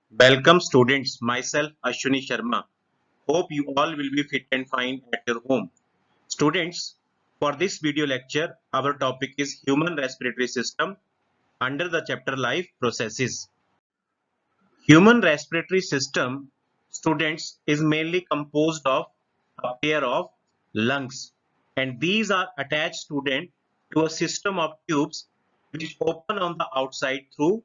Welcome students, myself Ashwini Sharma. Hope you all will be fit and fine at your home. Students, for this video lecture, our topic is human respiratory system under the chapter life processes. Human respiratory system, students, is mainly composed of a pair of lungs, and these are attached, student, to a system of tubes which open on the outside through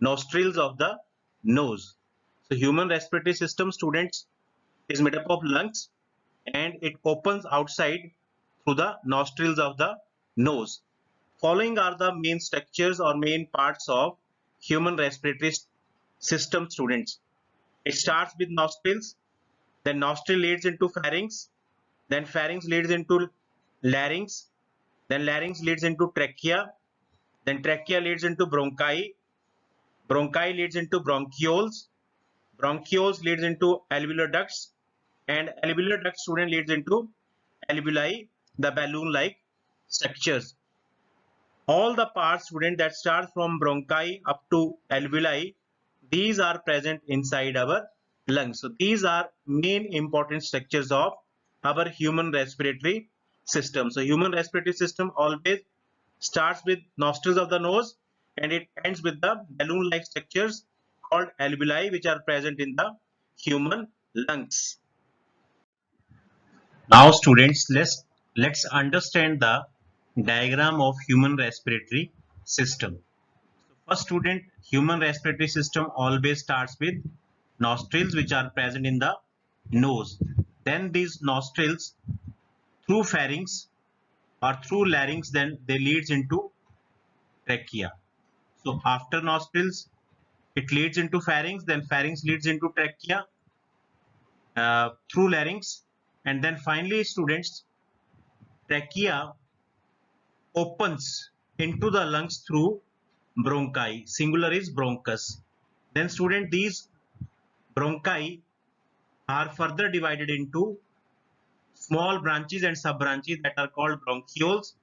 nostrils of the nose. So human respiratory system, students, is made up of lungs and it opens outside through the nostrils of the nose. Following are the main structures or main parts of human respiratory system, students. It starts with nostrils, then nostril leads into pharynx, then pharynx leads into larynx, then larynx leads into trachea, then trachea leads into bronchi, bronchi leads into bronchioles, bronchioles leads into alveolar ducts, and alveolar duct, student, leads into alveoli, the balloon-like structures. All the parts, student, that start from bronchi up to alveoli, these are present inside our lungs. So these are main important structures of our human respiratory system. So human respiratory system always starts with nostrils of the nose and it ends with the balloon-like structures called alveoli, which are present in the human lungs. Now students, let's understand the diagram of human respiratory system. So first, student, human respiratory system always starts with nostrils which are present in the nose. Then these nostrils through pharynx or through larynx, then they leads into trachea. So after nostrils it leads into pharynx, then pharynx leads into trachea through larynx, and then finally, students, trachea opens into the lungs through bronchi. Singular is bronchus. Then, student, these bronchi are further divided into small branches and sub branches that are called bronchioles,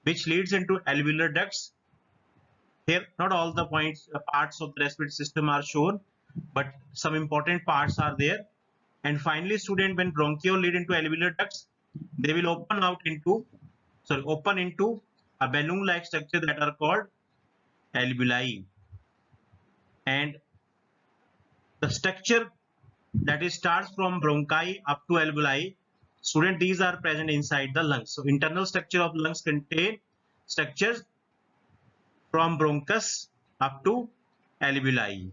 which leads into alveolar ducts. Here, not all the parts of the respiratory system are shown, but some important parts are there. And finally, student, when bronchiole lead into alveolar ducts, they will open into a balloon-like structure that are called alveoli. And the structure that is starts from bronchi up to alveoli, student, these are present inside the lungs. So internal structure of lungs contain structures from bronchus up to alveoli.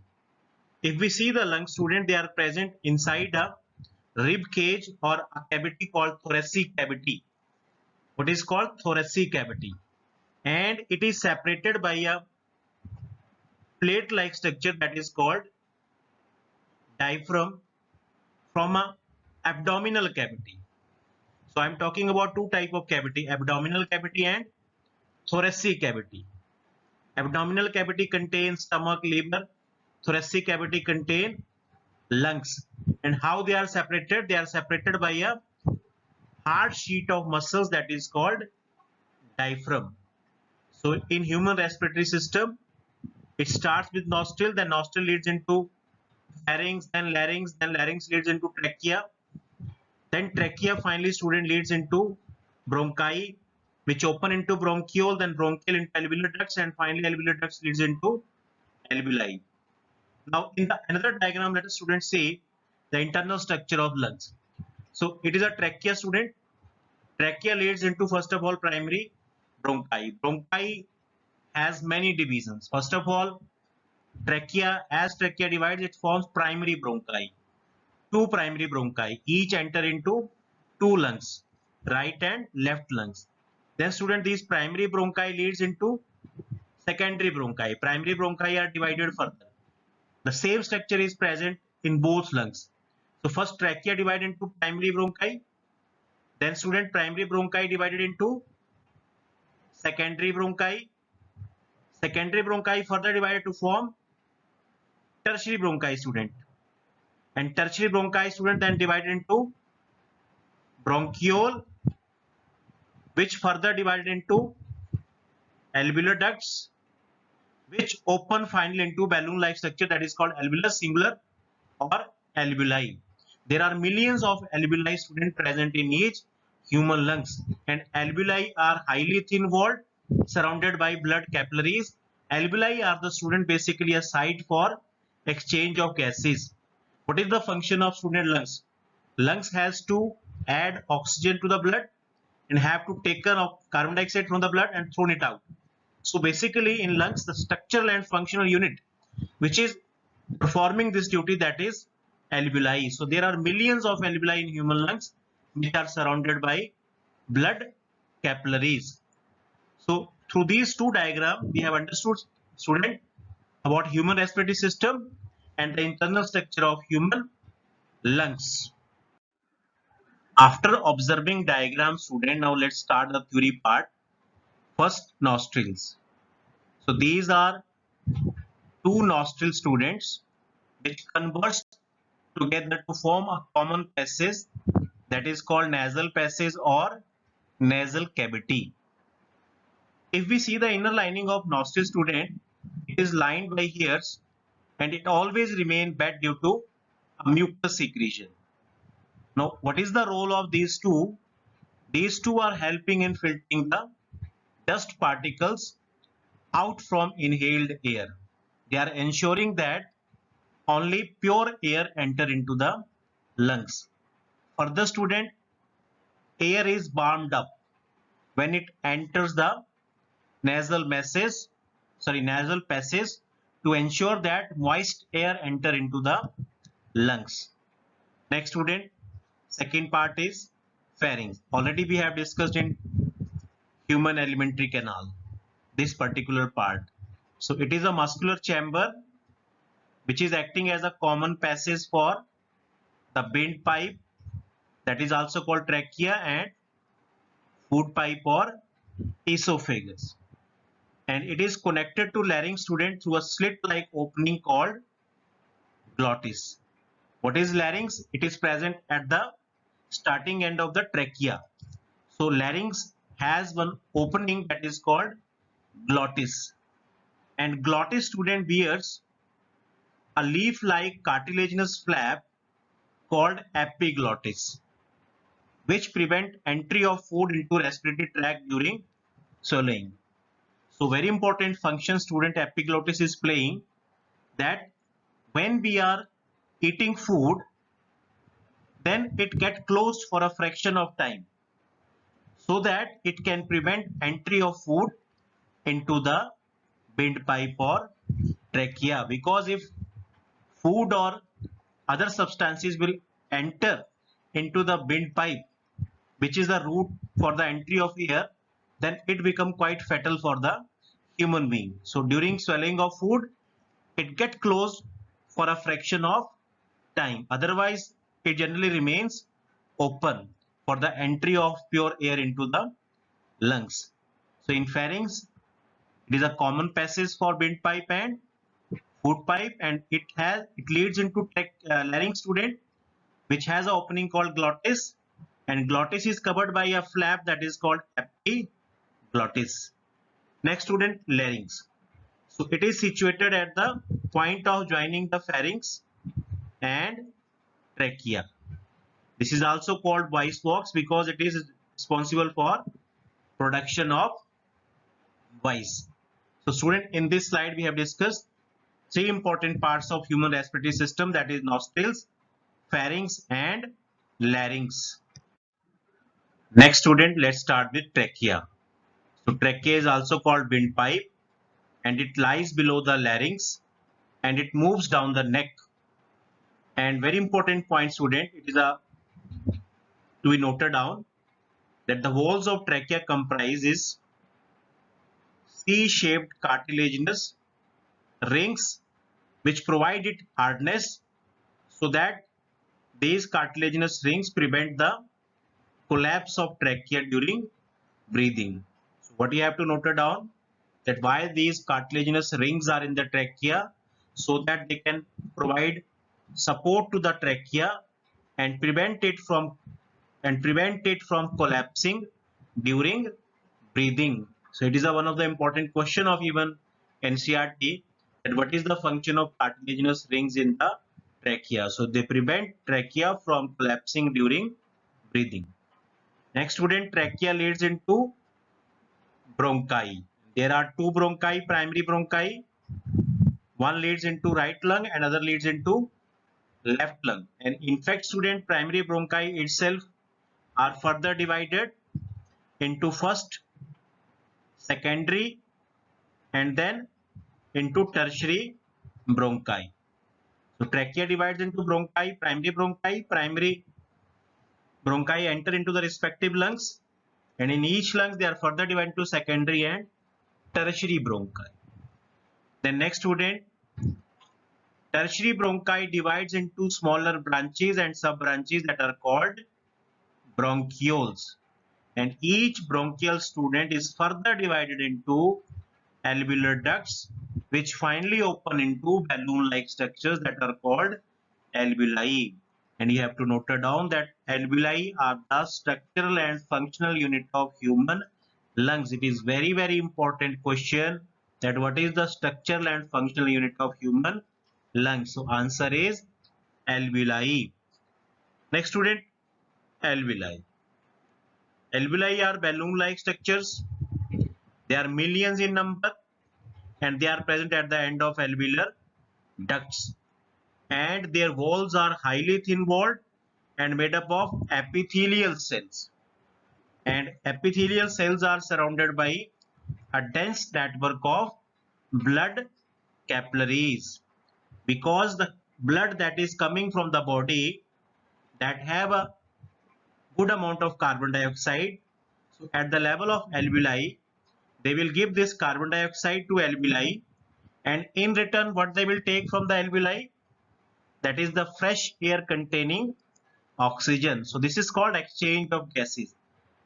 If we see the lung, student, they are present inside a rib cage or a cavity called thoracic cavity. What is called thoracic cavity, and it is separated by a plate-like structure that is called diaphragm from a abdominal cavity. So I'm talking about two type of cavity: abdominal cavity and thoracic cavity. Abdominal cavity contains stomach, liver. Thoracic cavity contain lungs. And how they are separated? They are separated by a hard sheet of muscles that is called diaphragm. So in human respiratory system, it starts with nostril, then nostril leads into pharynx, then larynx leads into trachea, then trachea finally, student, leads into bronchi, which open into bronchiole, then bronchiole into alveolar ducts, and finally alveolar ducts leads into alveoli. Now in the another diagram, let us, students, see the internal structure of lungs. So it is a trachea, student. Trachea leads into, first of all, primary bronchi. Bronchi has many divisions. First of all, as trachea divides, it forms primary bronchi. Two primary bronchi, each enter into two lungs, right and left lungs. Then, student, these primary bronchi leads into secondary bronchi. Primary bronchi are divided further. The same structure is present in both lungs. So first trachea divided into primary bronchi, then, student, primary bronchi divided into secondary bronchi, secondary bronchi further divided to form tertiary bronchi, student, and tertiary bronchi, student, then divided into bronchiole, which further divided into alveolar ducts, which open finally into balloon-like structure that is called alveolus singular or alveoli. There are millions of alveoli student present in each human lungs, and alveoli are highly thin walled, surrounded by blood capillaries. Alveoli are the student basically a site for exchange of gases. What is the function of student lungs? Lungs has to add oxygen to the blood and have to take carbon dioxide from the blood and thrown it out. So basically in lungs, the structural and functional unit which is performing this duty, that is alveoli. So there are millions of alveoli in human lungs which are surrounded by blood capillaries. So through these two diagrams, we have understood, student, about human respiratory system and the internal structure of human lungs. After observing diagram, student, now let's start the theory part. First, nostrils. So these are two nostril, students, which converge together to form a common passage that is called nasal passage or nasal cavity. If we see the inner lining of nostril, student, it is lined by hairs and it always remains wet due to a mucus secretion. Now, what is the role of these two? These two are helping in filtering the dust particles out from inhaled air. They are ensuring that only pure air enter into the lungs. Further, student, air is warmed up when it enters the nasal passage to ensure that moist air enter into the lungs. Next, student, second part is pharynx. Already we have discussed in human alimentary canal this particular part. So it is a muscular chamber which is acting as a common passage for the windpipe, that is also called trachea, and food pipe or esophagus. And it is connected to larynx, student, through a slit-like opening called glottis. What is larynx? It is present at the starting end of the trachea. So larynx has one opening that is called glottis. And glottis, student, bears a leaf-like cartilaginous flap called epiglottis, which prevent entry of food into respiratory tract during swallowing. So very important function, student, epiglottis is playing, that when we are eating food, then it get closed for a fraction of time so that it can prevent entry of food into the windpipe or trachea. Because if food or other substances will enter into the windpipe, which is the route for the entry of air, then it become quite fatal for the human being. So during swallowing of food, it get closed for a fraction of time. Otherwise, it generally remains open for the entry of pure air into the lungs. So in pharynx, it is a common passage for windpipe and food pipe, and it leads into larynx, student, which has an opening called glottis, and glottis is covered by a flap that is called epiglottis. Next, student, larynx. So it is situated at the point of joining the pharynx and trachea. This is also called voice box because it is responsible for production of voice. So student, in this slide we have discussed three important parts of human respiratory system, that is nostrils, pharynx and larynx. Next, student, let's start with trachea. So trachea is also called windpipe and it lies below the larynx and it moves down the neck. And very important point, student, it is to be noted down that the walls of trachea comprises C-shaped cartilaginous rings which provide it hardness so that these cartilaginous rings prevent the collapse of trachea during breathing. So what you have to note down, that why these cartilaginous rings are in the trachea, so that they can provide support to the trachea and prevent it from collapsing during breathing. So it is one of the important question of even NCERT that what is the function of cartilaginous rings in the trachea. So they prevent trachea from collapsing during breathing. Next student, trachea leads into bronchi. There are two bronchi, primary bronchi. One leads into right lung, another leads into left lung. And in fact, student, primary bronchi itself are further divided into first, secondary, and then into tertiary bronchi. So trachea divides into bronchi, primary bronchi enter into the respective lungs, and in each lungs they are further divided into secondary and tertiary bronchi. Then next student, tertiary bronchi divides into smaller branches and sub-branches that are called bronchioles. And each bronchial student is further divided into alveolar ducts, which finally open into balloon-like structures that are called alveoli. And you have to note down that alveoli are the structural and functional unit of human lungs. It is very, very important question that what is the structural and functional unit of human lungs. So answer is alveoli. Next student, alveoli. Alveoli are balloon-like structures. They are millions in number and they are present at the end of alveolar ducts. And their walls are highly thin-walled and made up of epithelial cells. And epithelial cells are surrounded by a dense network of blood capillaries. Because the blood that is coming from the body that have a good amount of carbon dioxide, so at the level of alveoli, they will give this carbon dioxide to alveoli, and in return what they will take from the alveoli, that is the fresh air containing oxygen. So this is called exchange of gases.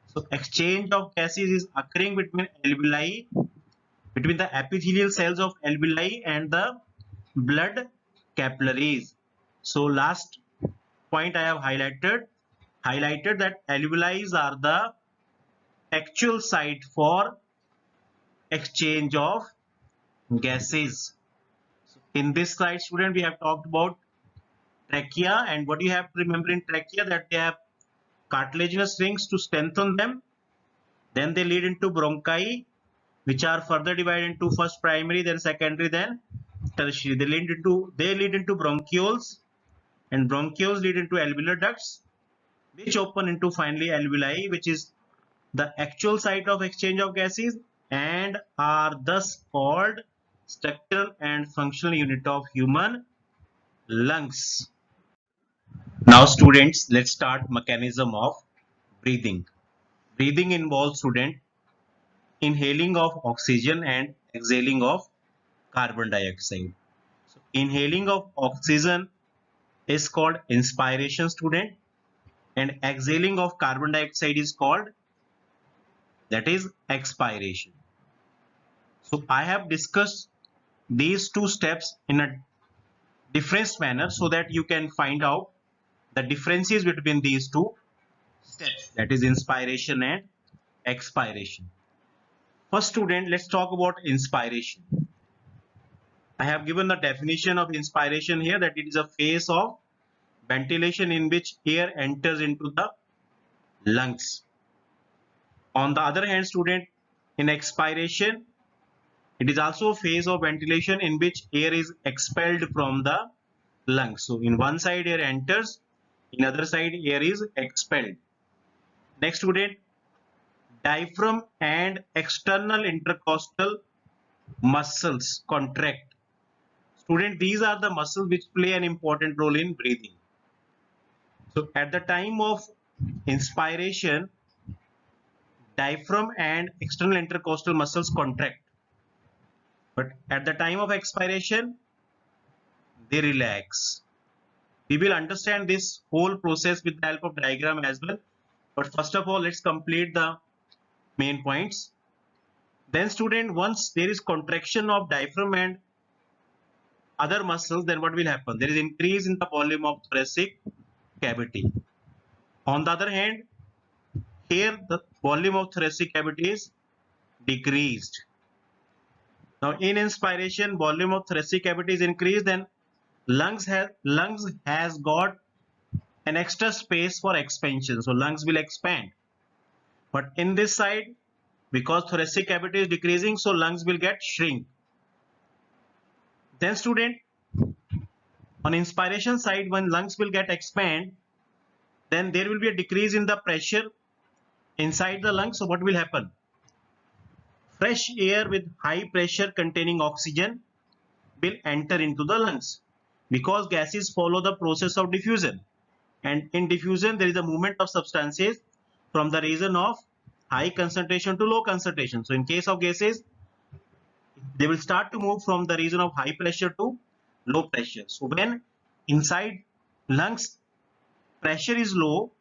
So exchange of gases is occurring between alveoli, between the epithelial cells of alveoli and the blood capillaries. So last point I have highlighted that alveoli are the actual site for exchange of gases. So in this slide, student, we have talked about trachea, and what you have to remember in trachea that they have cartilaginous rings to strengthen them. Then they lead into bronchi, which are further divided into first primary, then secondary, then tertiary. They lead into bronchioles, and bronchioles lead into alveolar ducts, which open into finally alveoli, which is the actual site of exchange of gases and are thus called structural and functional unit of human lungs. Now students, let's start mechanism of breathing. Breathing involves student inhaling of oxygen and exhaling of carbon dioxide. So inhaling of oxygen is called inspiration student, and exhaling of carbon dioxide is called, that is, expiration. So I have discussed these two steps in a different manner so that you can find out the differences between these two steps, that is inspiration and expiration. First student, let's talk about inspiration. I have given the definition of inspiration here, that it is a phase of ventilation in which air enters into the lungs. On the other hand student, in expiration, it is also a phase of ventilation in which air is expelled from the lungs. So in one side air enters, in other side air is expelled. Next student, diaphragm and external intercostal muscles contract. Student, these are the muscles which play an important role in breathing. So at the time of inspiration, diaphragm and external intercostal muscles contract, but at the time of expiration they relax. We will understand this whole process with the help of diagram as well, but first of all let's complete the main points. Then student, once there is contraction of diaphragm and other muscles, then what will happen? There is increase in the volume of thoracic cavity. On the other hand, here the volume of thoracic cavity is decreased. Now in inspiration, volume of thoracic cavity is increased, then lungs has got an extra space for expansion, so lungs will expand. But in this side, because thoracic cavity is decreasing, so lungs will get shrink. Then student, on inspiration side, when lungs will get expand, then there will be a decrease in the pressure inside the lungs. So what will happen? Fresh air with high pressure containing oxygen will enter into the lungs, because gases follow the process of diffusion, and in diffusion there is a movement of substances from the region of high concentration to low concentration. So in case of gases, they will start to move from the region of high pressure to low pressure. So when inside lungs pressure is low,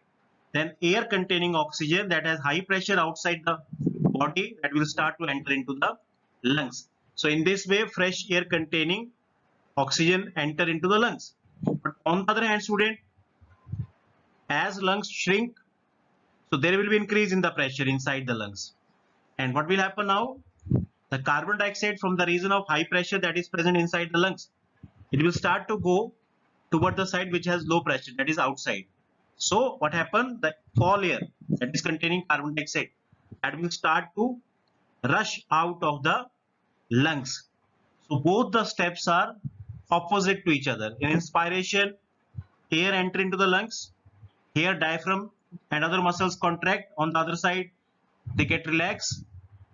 then air containing oxygen that has high pressure outside the body, that will start to enter into the lungs. So in this way, fresh air containing oxygen enter into the lungs. But on the other hand, student, as lungs shrink, so there will be increase in the pressure inside the lungs. And what will happen now? The carbon dioxide from the region of high pressure that is present inside the lungs, it will start to go toward the side which has low pressure, that is outside. So what happened? The fall air that is containing carbon dioxide, that will start to rush out of the lungs. So both the steps are opposite to each other. In inspiration, air enter into the lungs. Here diaphragm and other muscles contract. On the other side, they get relaxed.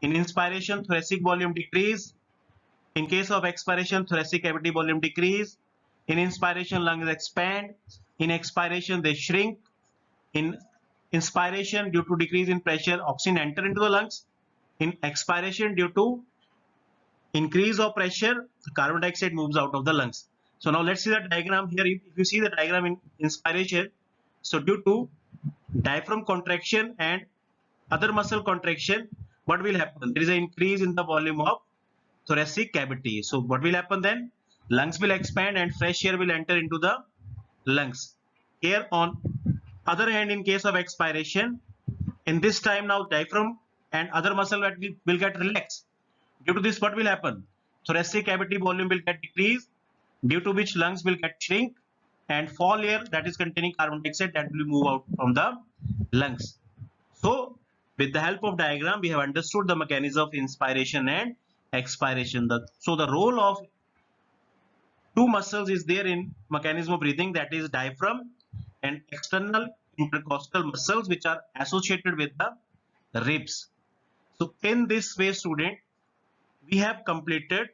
In inspiration, thoracic volume decrease. In case of expiration, thoracic cavity volume decrease. In inspiration, lungs expand. In expiration, they shrink. In inspiration, due to decrease in pressure, oxygen enter into the lungs. In expiration, due to increase of pressure, carbon dioxide moves out of the lungs. So now let's see the diagram here. If you see the diagram in inspiration, so due to diaphragm contraction and other muscle contraction, what will happen? There is an increase in the volume of thoracic cavity. So what will happen then? Lungs will expand and fresh air will enter into the lungs. Here on other hand, in case of expiration, in this time now diaphragm and other muscle will get relaxed. Due to this, what will happen? Thoracic cavity volume will get decreased, due to which lungs will get shrink, and fall air that is containing carbon dioxide, that will move out from the lungs. So with the help of diagram, we have understood the mechanism of inspiration and expiration. So the role of two muscles is there in mechanism of breathing, that is diaphragm and external intercostal muscles, which are associated with the ribs. So in this way, student, we have completed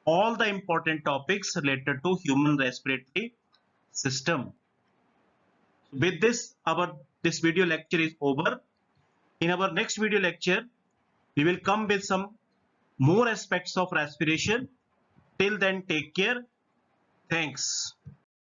all the important topics related to human respiratory system. With this, this video lecture is over. In our next video lecture, we will come with some more aspects of respiration. Till then, take care. Thanks.